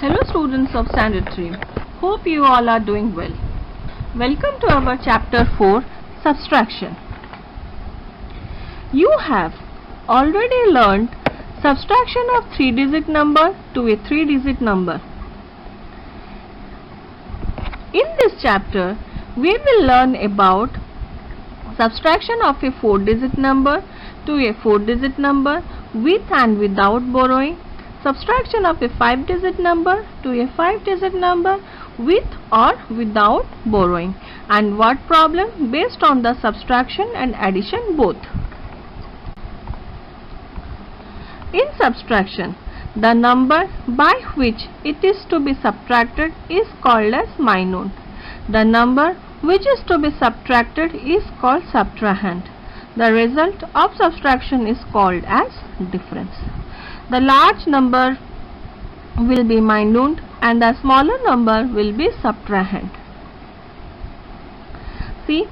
Hello students of Standard 3. Hope you all are doing well. Welcome to our chapter 4, Subtraction. You have already learned subtraction of 3-digit number to a 3-digit number. In this chapter, we will learn about subtraction of a 4-digit number to a 4-digit number with and without borrowing, subtraction of a 5-digit number to a 5-digit number with or without borrowing, and word problem based on the subtraction and addition both. In subtraction, the number by which it is to be subtracted is called as minute. The number which is to be subtracted is called subtrahend. The result of subtraction is called as difference. The large number will be minute and the smaller number will be subtrahend. See,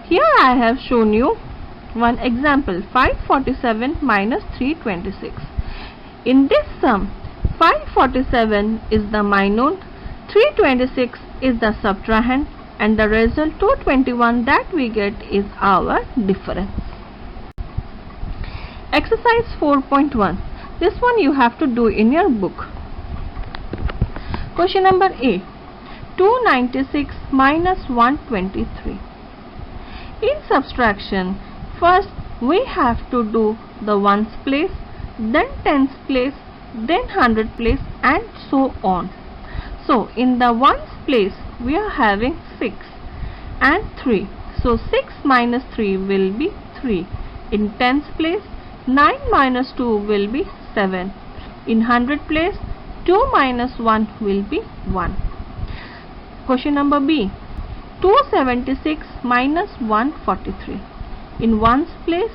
here I have shown you one example, 547 minus 326. In this sum, 547 is the minute, 326 is the subtrahend, and the result 221 that we get is our difference. Exercise 4.1. This one you have to do in your book. Question number A. 296 minus 123. In subtraction, first we have to do the ones place, then tens place, then hundred place, and so on. So in the ones place we are having 6 and 3. So 6 minus 3 will be 3. In tens place 9 minus 2 will be 7. In hundred place 2 minus 1 will be 1. Question number B. 276 minus 143. In ones place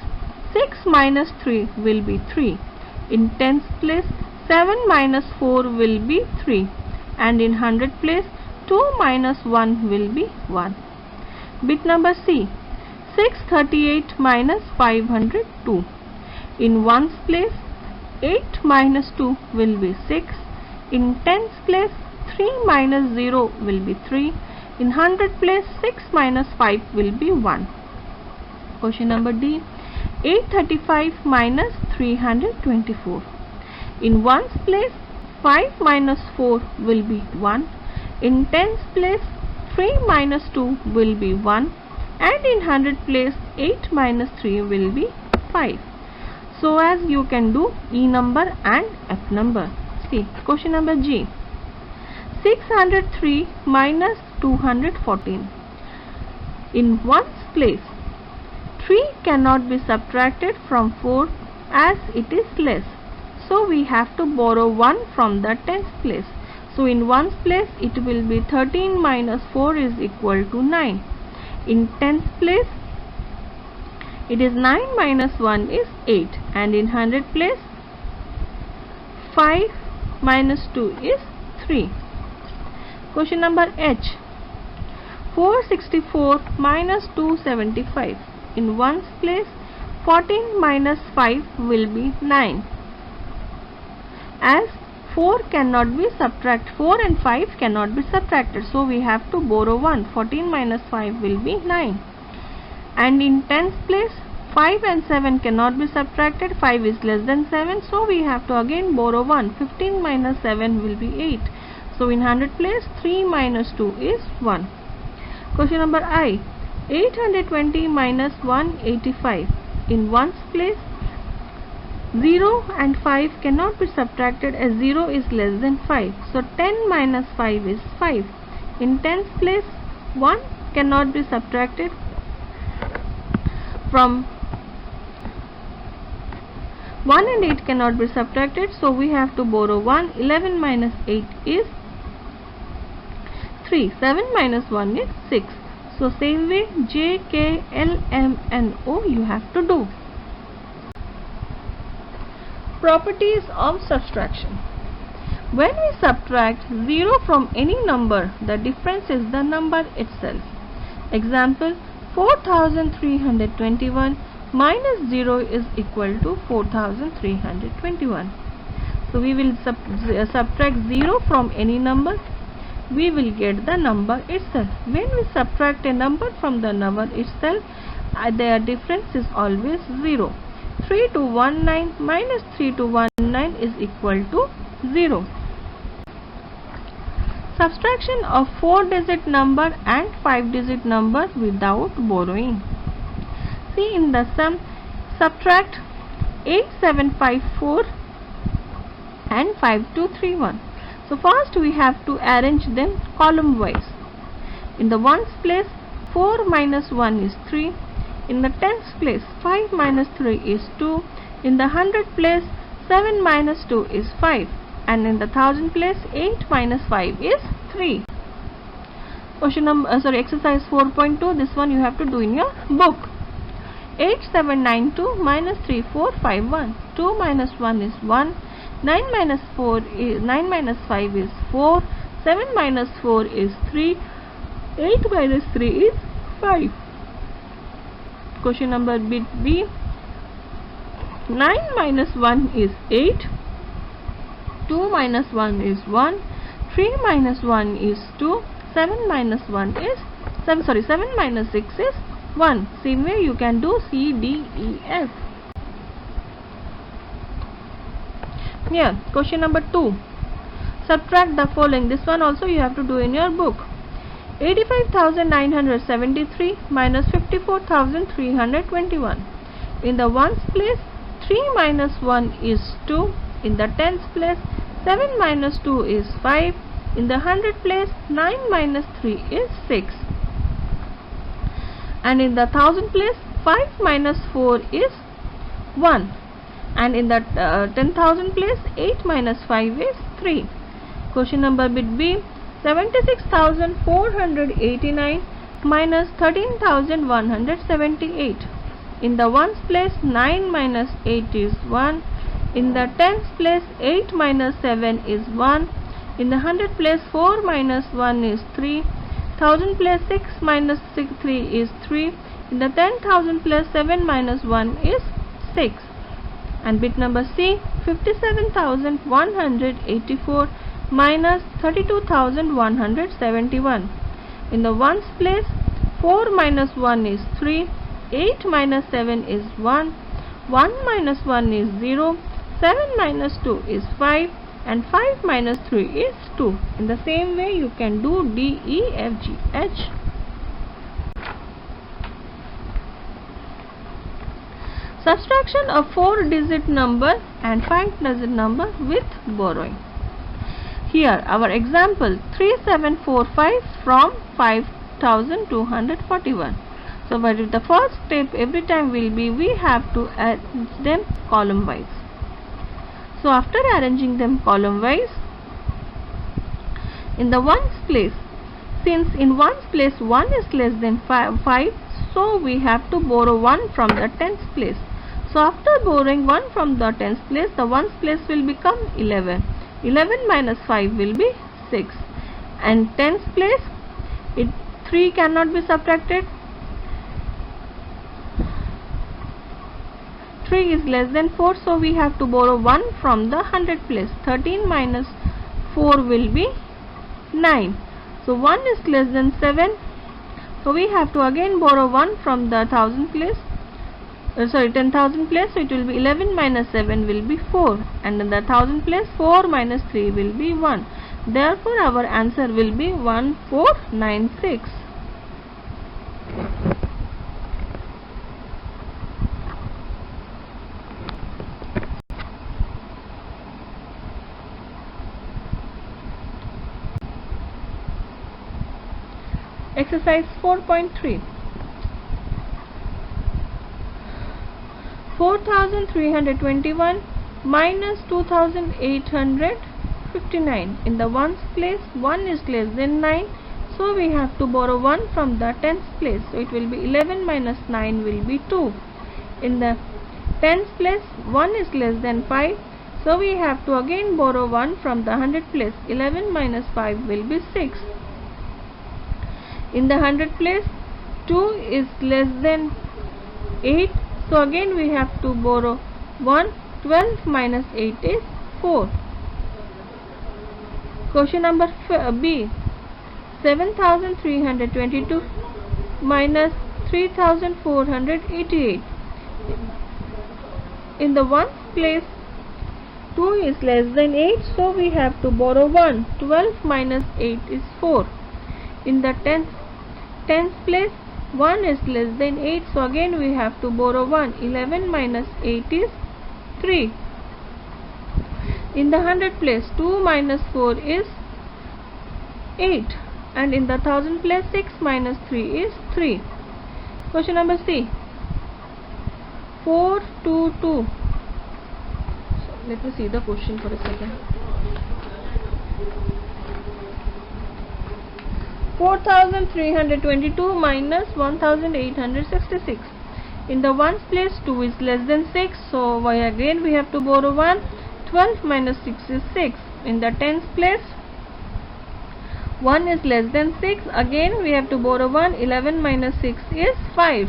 6 minus 3 will be 3. In tens place 7 minus 4 will be 3. And in hundred place 2 minus 1 will be 1. Bit number C. 638 minus 502. In ones place 8 minus 2 will be 6. In tens place 3 minus 0 will be 3. In hundred place 6 minus 5 will be 1. Question number D. 835 minus 324. In ones place 5 minus 4 will be 1. In tens place 3 minus 2 will be 1. And in hundred place 8 minus 3 will be 5. So as you can do E number and F number. See, question number G. 603 minus 214. In ones place 3 cannot be subtracted from 4 as it is less. So we have to borrow 1 from the tens place. So in ones place it will be 13 minus 4 is equal to 9. In tens place it is 9 minus 1 is 8. And in hundred place 5 minus 2 is 3. Question number H. 464 minus 275. In ones place 14 minus 5 will be 9. As 4 cannot be subtracted, 4 and 5 cannot be subtracted, so we have to borrow 1. 14 minus 5 will be 9. And in tens place 5 and 7 cannot be subtracted, 5 is less than 7, so we have to again borrow 1. 15 minus 7 will be 8. So in hundred place 3 minus 2 is 1. Question number I. 820 minus 185. In ones place 0 and 5 cannot be subtracted as 0 is less than 5. So 10 minus 5 is 5. In tens place 1 cannot be subtracted from 1 and 8 cannot be subtracted. So we have to borrow 1. 11 minus 8 is 3. 7 minus 1 is 6. So same way J, K, L, M and O you have to do. Properties of subtraction. When we subtract 0 from any number, the difference is the number itself. Example, 4321 minus 0 is equal to 4321. So we will subtract 0 from any number. We will get the number itself. When we subtract a number from the number itself, their difference is always 0. 3219 minus 3219 is equal to 0. Subtraction of 4-digit number and 5-digit number without borrowing. See in the sum, subtract 8754 and 5231. So first we have to arrange them column wise. In the ones place, 4 minus 1 is 3. In the tens place, 5 minus 3 is 2. In the hundred place, 7 minus 2 is 5. And in the thousand place, 8 minus 5 is 3. Exercise 4.2. This one you have to do in your book. 8792 minus 3451. 2 minus 1 is 1. 9 minus 5 is 4. 7 minus 4 is 3. 8 minus 3 is 5. Question number B. 9 minus 1 is 8. 2 minus 1 is 1. 3 minus 1 is 2. 7 minus 1 is 7 minus 6 is 1. Same way you can do C, D, E, F. Here, question number 2. Subtract the following. This one also you have to do in your book. 85,973 minus 54,321. In the ones place, 3 minus 1 is 2. In the tens place, 7 minus 2 is 5. In the hundred place, 9 minus 3 is 6. And in the thousand place, 5 minus 4 is 1. And in the 10,000 place, 8 minus 5 is 3. Question number B. 76,489 minus 13,178. In the ones place, 9 minus 8 is 1. In the tens place, 8 minus 7 is 1. In the hundred place, 4 minus 1 is 3. Thousand place, 6 minus 3 is 3. In the 10,000 place, 7 minus 1 is 6. And bit number C, 57,184 minus 32,171. In the ones place, 4 minus 1 is 3. 8 minus 7 is 1. 1 minus 1 is 0. 7 minus 2 is 5. And 5 minus 3 is 2. In the same way you can do D, E, F, G, H. Subtraction of 4-digit number and 5-digit number with borrowing. Here our example 3745 from 5241. So but the first step every time will be we have to arrange them column wise. So after arranging them column wise, in the ones place, since in ones place 1 is less than 5, so we have to borrow 1 from the tens place. So after borrowing 1 from the tens place, the ones place will become 11. 11 minus 5 will be 6. And tens place, 3 cannot be subtracted. 3 is less than 4, so we have to borrow 1 from the hundred place. 13 minus 4 will be 9. So 1 is less than 7, so we have to again borrow 1 from the 10,000 place. 10,000 place, so it will be 11 minus 7 will be 4. And in the 1,000 place, 4 minus 3 will be 1. Therefore our answer will be 1496. Exercise 4.3. 4,321 minus 2,859. In the ones place, 1 is less than 9, so we have to borrow 1 from the tens place. So it will be 11 minus 9 will be 2. In the tens place, 1 is less than 5, so we have to again borrow 1 from the hundred place. 11 minus 5 will be 6. In the hundred place, 2 is less than 8, so again we have to borrow 1. 12 minus 8 is 4. Question number B. 7322 minus 3488. In the ones place 2 is less than 8, so we have to borrow 1. 12 minus 8 is 4. In the tens place 1 is less than 8, so again we have to borrow 1. 11 minus 8 is 3. In the hundred place 2 minus 4 is 8, and in the thousand place 6 minus 3 is 3. Question number C. 422. So let me see the question for a second. 4322 minus 1866. In the ones place 2 is less than 6, so again we have to borrow 1. 12 minus 6 is 6. In the tens place 1 is less than 6, again we have to borrow 1. 11 minus 6 is 5.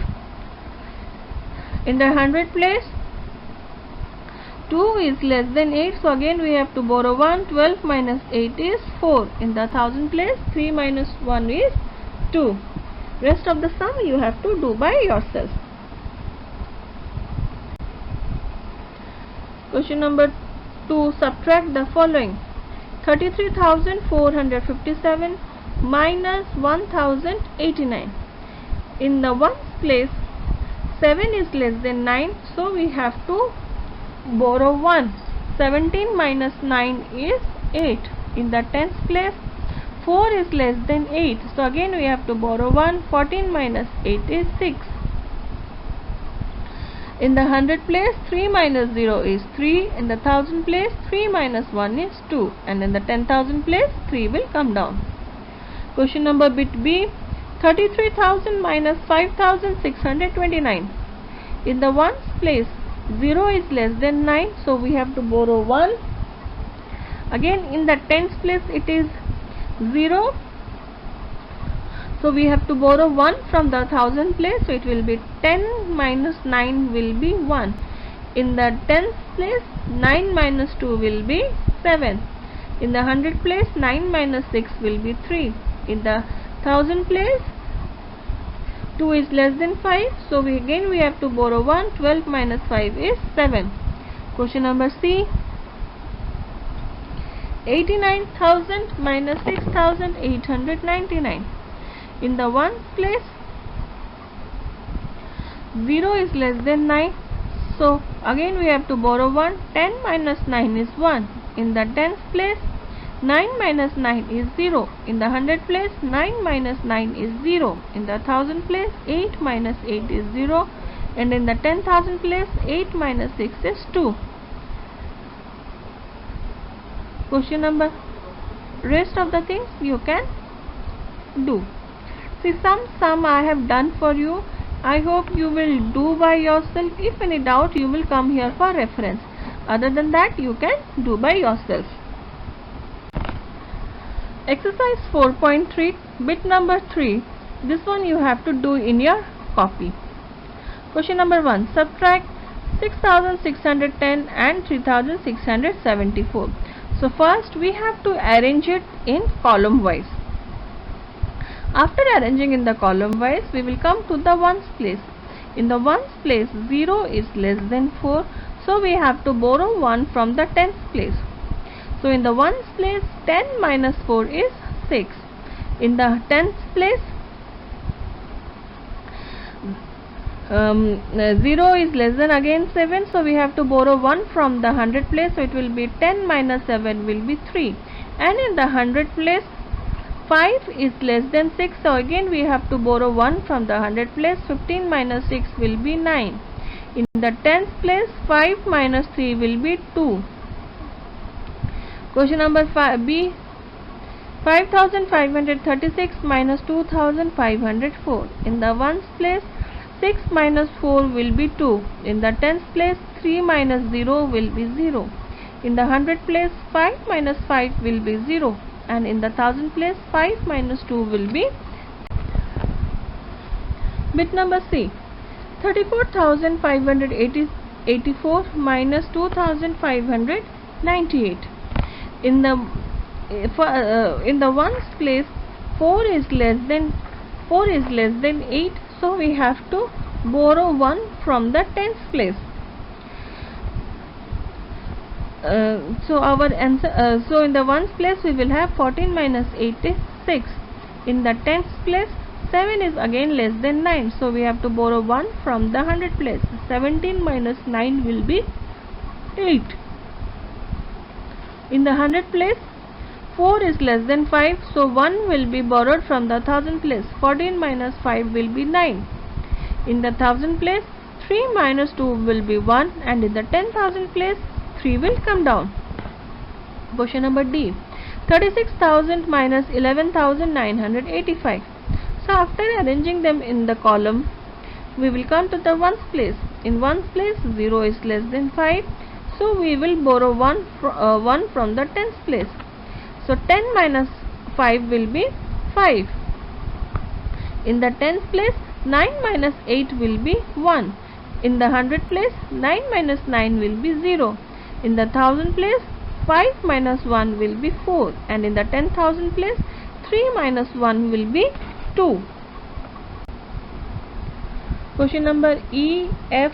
In the hundred place 2 is less than 8, so again we have to borrow 1. 12 minus 8 is 4. In the thousand place 3 minus 1 is 2. Rest of the sum you have to do by yourself. Question number 2. Subtract the following. 33,457 minus 1,089. In the ones place 7 is less than 9, so we have to borrow 1. 17 minus 9 is 8. In the tens place 4 is less than 8, so again we have to borrow 1. 14 minus 8 is 6. In the hundred place 3 minus 0 is 3. In the thousand place 3 minus 1 is 2, and in the 10,000 place 3 will come down. Question number bit B. 33,000 minus 5,629. In the ones place 0 is less than 9, so we have to borrow 1. Again in the tens place it is 0, so we have to borrow 1 from the thousand place, so it will be 10 minus 9 will be 1. In the tens place 9 minus 2 will be 7. In the hundred place 9 minus 6 will be 3. In the thousand place 2 is less than 5, so we have to borrow 1. 12 minus 5 is 7. Question number C. 89,000 minus 6,899. In the ones place 0 is less than 9, so again we have to borrow 1. 10 minus 9 is 1. In the tens place 9 minus 9 is 0. In the hundred place 9 minus 9 is 0. In the thousand place 8 minus 8 is 0, and in the 10,000 place 8 minus 6 is 2. Question number. Rest of the things you can do. See, some I have done for you. I hope you will do by yourself. If any doubt, you will come here for reference. Other than that, you can do by yourself. Exercise 4.3, bit number 3. This one you have to do in your copy. Question number 1. Subtract 6,610 and 3,674. So first we have to arrange it in column wise. After arranging in the column wise, we will come to the ones place. In the ones place 0 is less than 4, so we have to borrow 1 from the tens place. So in the ones place 10 minus 4 is 6. In the tens place 0 is less than again 7, so we have to borrow 1 from the hundred place, so it will be 10 minus 7 will be 3. And in the hundred place 5 is less than 6, so again we have to borrow 1 from the hundred place. 15 minus 6 will be 9. In the tens place 5 minus 3 will be 2. Question number B. 5,536 minus 2,504. In the ones place 6 minus 4 will be 2. In the tens place 3 minus 0 will be 0. In the hundred place 5 minus 5 will be 0. And in the thousand place 5 minus 2 will be. Bit number C. 34,584 minus 2,500 98. In the ones place, 4 is less than 8, so we have to borrow 1 from the tens place. So our answer, so in the ones place we will have 14 minus 8 is 6. In the tens place, 7 is again less than 9, so we have to borrow 1 from the hundred place. 17 minus 9 will be 8. In the hundred place, 4 is less than 5, so 1 will be borrowed from the thousand place. 14 minus 5 will be 9. In the thousand place, 3 minus 2 will be 1, and in the 10,000 place, 3 will come down. Question number D. 36,000 minus 11,985. So after arranging them in the column, we will come to the ones place. In ones place, 0 is less than 5, so we will borrow 1 from the tens place. So 10 minus 5 will be 5. In the tens place, 9 minus 8 will be 1. In the hundred place, 9 minus 9 will be 0. In the thousand place, 5 minus 1 will be 4. And in the 10,000 place, 3 minus 1 will be 2. Question number E, F,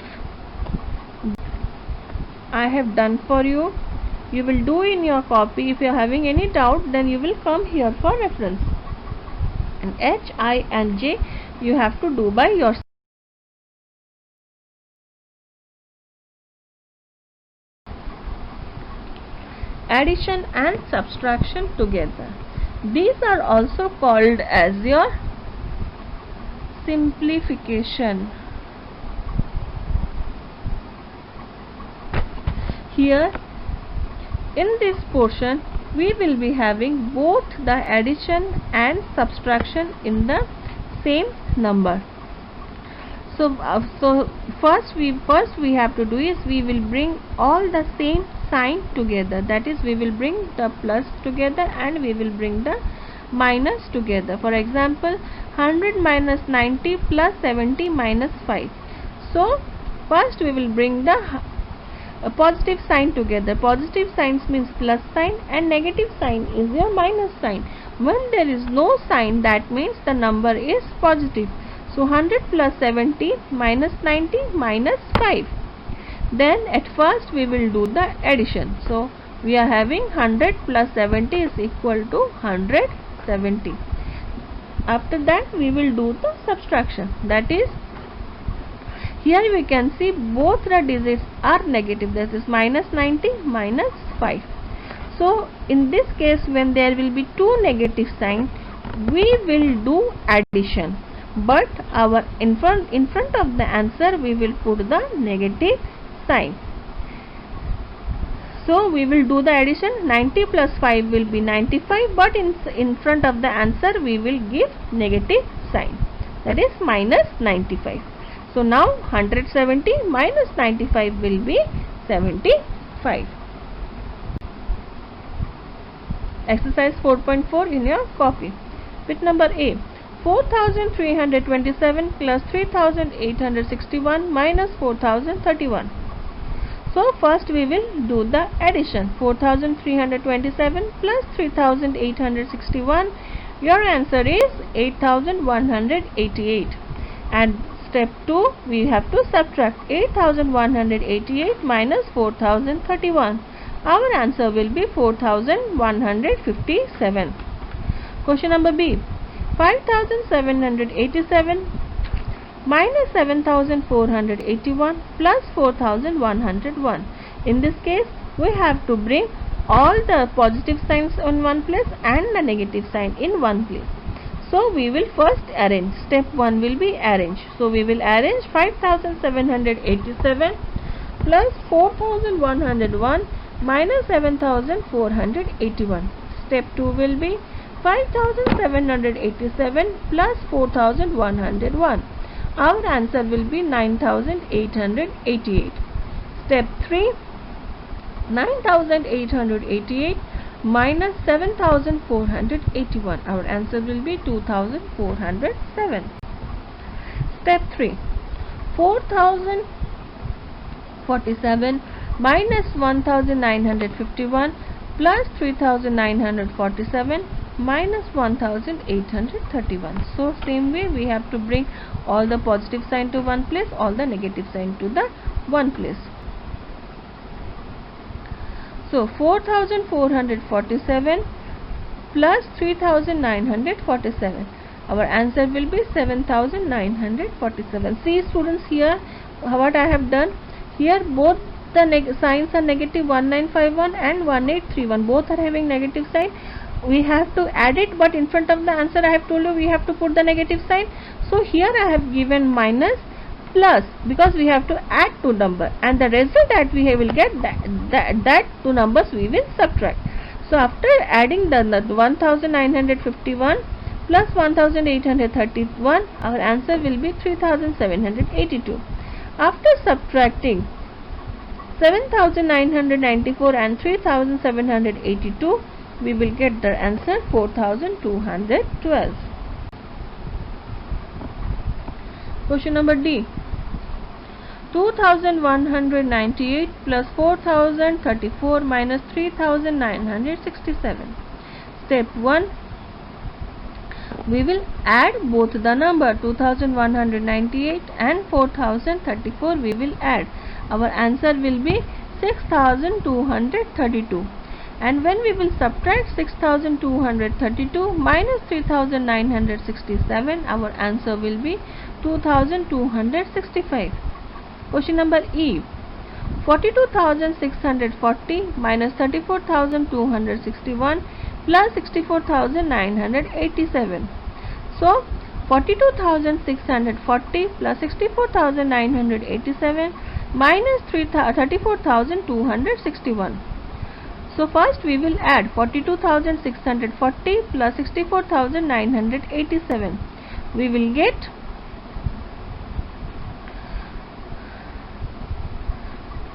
I have done for you. You will do in your copy. If you are having any doubt, then you will come here for reference. And H, I and J you have to do by yourself. Addition and subtraction together. These are also called as your simplification. Here in this portion we will be having both the addition and subtraction in the same number. So first we have to do is we will bring all the same sign together. That is, we will bring the plus together and we will bring the minus together. For example, 100 minus 90 plus 70 minus 5. So first we will bring the positive sign together. Positive signs means plus sign and negative sign is your minus sign. When there is no sign, that means the number is positive. So 100 plus 70 minus 90 minus 5. Then at first we will do the addition. So we are having 100 plus 70 is equal to 170. After that we will do the subtraction. That is, here we can see both the digits are negative. That is minus 90 minus 5. So in this case, when there will be two negative signs, we will do addition. But our in front of the answer we will put the negative sign. So we will do the addition. 90 plus 5 will be 95, but in front of the answer we will give negative sign. That is minus 95. So now 170 minus 95 will be 75. Exercise 4.4 in your copy. Bit number A. 4,327 plus 3,861 minus 4,031. So first we will do the addition. 4,327 plus 3,861. Your answer is 8,188. And step 2, we have to subtract 8,188 minus 4,031. Our answer will be 4,157. Question number B. 5,787 minus 7,481 plus 4,101. In this case, we have to bring all the positive signs in one place and the negative sign in one place. So we will first arrange. Step 1 will be arrange. So we will arrange 5,787 plus 4,101 minus 7,481. Step 2 will be 5,787 plus 4,101. Our answer will be 9,888. Step 3, 9,888 minus 7,481. Our answer will be 2,407. Step 3, 4,047 minus 1951 plus 3947 minus 1831. So same way we have to bring all the positive sign to one place, all the negative sign to the one place. So 4447 plus 3947. Our answer will be 7947. See students, here what I have done. Here both the signs are negative. 1951 and 1831 both are having negative sign. We have to add it, but in front of the answer I have told you we have to put the negative sign. So here I have given minus plus, because we have to add two numbers, and the result that we will get, that two numbers we will subtract. So after adding the 1951 plus 1831, our answer will be 3782. After subtracting 7994 and 3782, we will get the answer 4212. Question number D. 2198 plus 4034 minus 3967. Step 1. We will add both the number 2198 and 4034 we will add. Our answer will be 6232. And when we will subtract 6232 minus 3967, our answer will be 2265. Question number E. 42,640 minus 34,261 plus 64,987. So 42,640 plus 64,987 minus 34,261. So first we will add 42,640 plus 64,987. We will get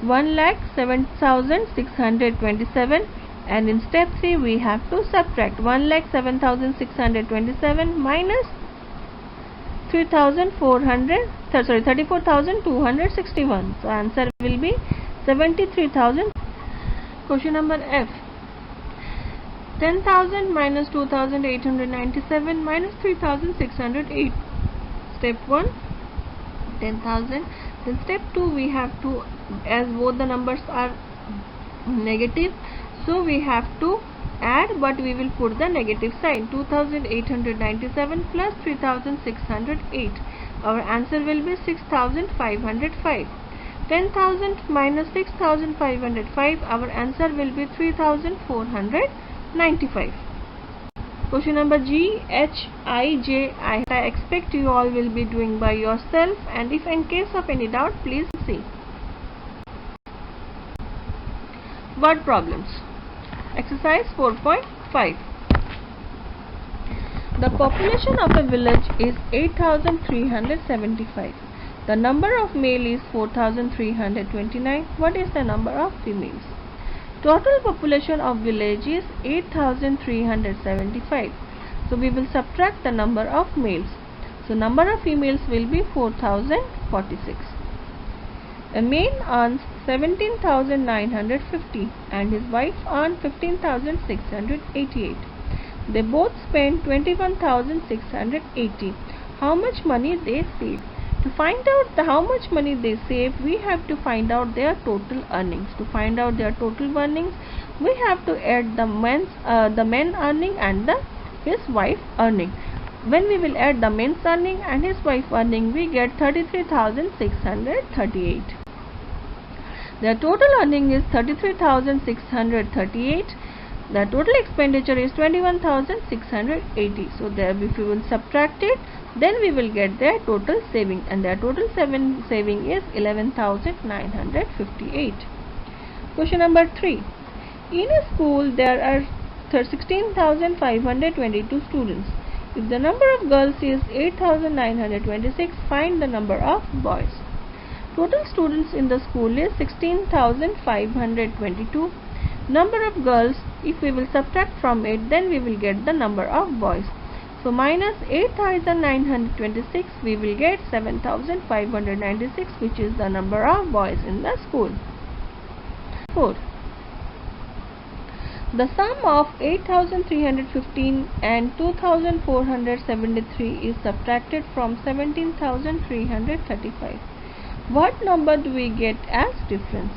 1,07,627, and in step 3 we have to subtract 1,07,627 minus 34,261. So answer will be 73,000. Question number F. 10,000 minus 2,897 minus 3,608. Step 1, 10,000. Then step 2 we have to, as both the numbers are negative, so we have to add, but we will put the negative sign. 2,897 plus 3,608. Our answer will be 6,505. 10,000 minus 6,505. Our answer will be 3,495. Question number G, H, I, J, I expect you all will be doing by yourself, and if in case of any doubt, please see. Word problems. Exercise 4.5. The population of a village is 8,375. The number of male is 4,329. What is the number of females? Total population of village is 8,375. So we will subtract the number of males. So number of females will be 4,046. A man earns 17,950 and his wife earns 15,688. They both spend 21,680. How much money they save? To find out how much money they save, we have to find out their total earnings. To find out their total earnings, we have to add the men earning and his wife earning. When we will add the men's earning and his wife earning, we get 33,638. Their total earning is 33,638. The total expenditure is 21,680. So there, if we will subtract it, then we will get their total saving, and their total saving is 11,958. Question number 3. In a school there are 16,522 students. If the number of girls is 8,926, find the number of boys. Total students in the school is 16,522. Number of girls, if we will subtract from it, then we will get the number of boys. So minus 8,926, we will get 7,596, which is the number of boys in the school. 4. The sum of 8315 and 2473 is subtracted from 17335. What number do we get as difference?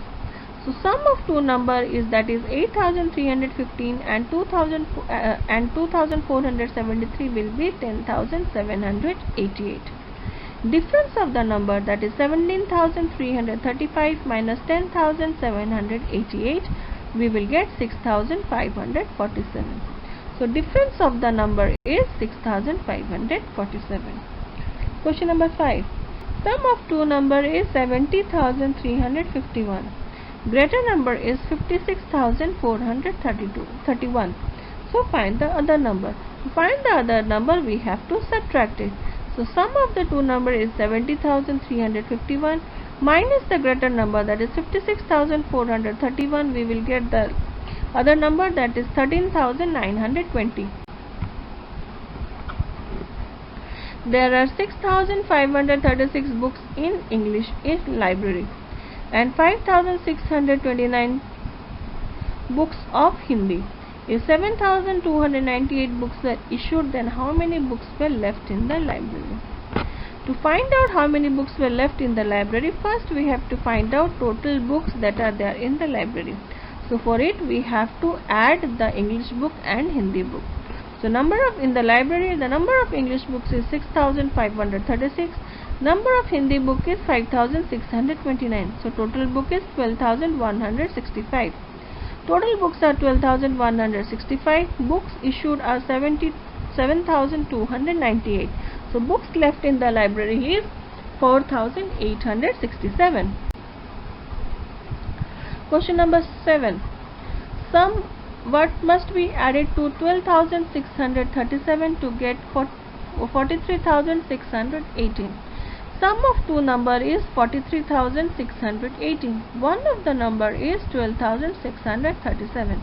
So sum of two number is, that is 8315 and 2473 will be 10788. Difference of the number, that is 17335 minus 10788, we will get 6547. So difference of the number is 6547. Question number 5. Sum of two number is 70351. Greater number is 56431. So find the other number. To find the other number, we have to subtract it. So sum of the two number is 70,351 minus the greater number, that is 56,431. We will get the other number, that is 13,920. There are 6,536 books in English in library and 5,629 books of Hindi. If 7,298 books were issued, then how many books were left in the library? To find out how many books were left in the library, first we have to find out total books that are there in the library. So for it, we have to add the English book and Hindi book. So in the library, the number of English books is 6,536. Number of Hindi book is 5,629. So total book is 12,165. Total books are 12,165. Books issued are 7,298. So books left in the library is 4,867. Question number 7. What must be added to 12,637 to get 43,618? Sum of two number is 43,618. One of the number is 12,637.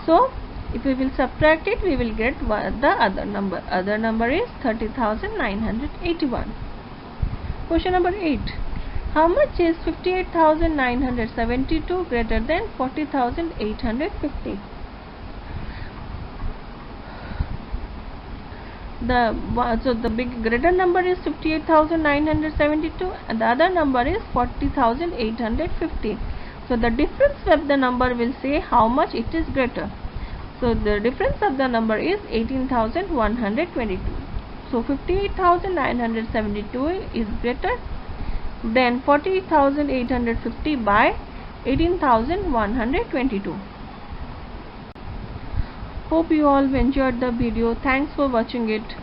So if we will subtract it, we will get the other number. Other number is 30,981. Question number 8. How much is 58,972 greater than 40,850? So the greater number is 58,972 and the other number is 40,850. So the difference of the number will say how much it is greater. So the difference of the number is 18,122. So 58,972 is greater than 40,850 by 18,122. Hope you all enjoyed the video. Thanks for watching it.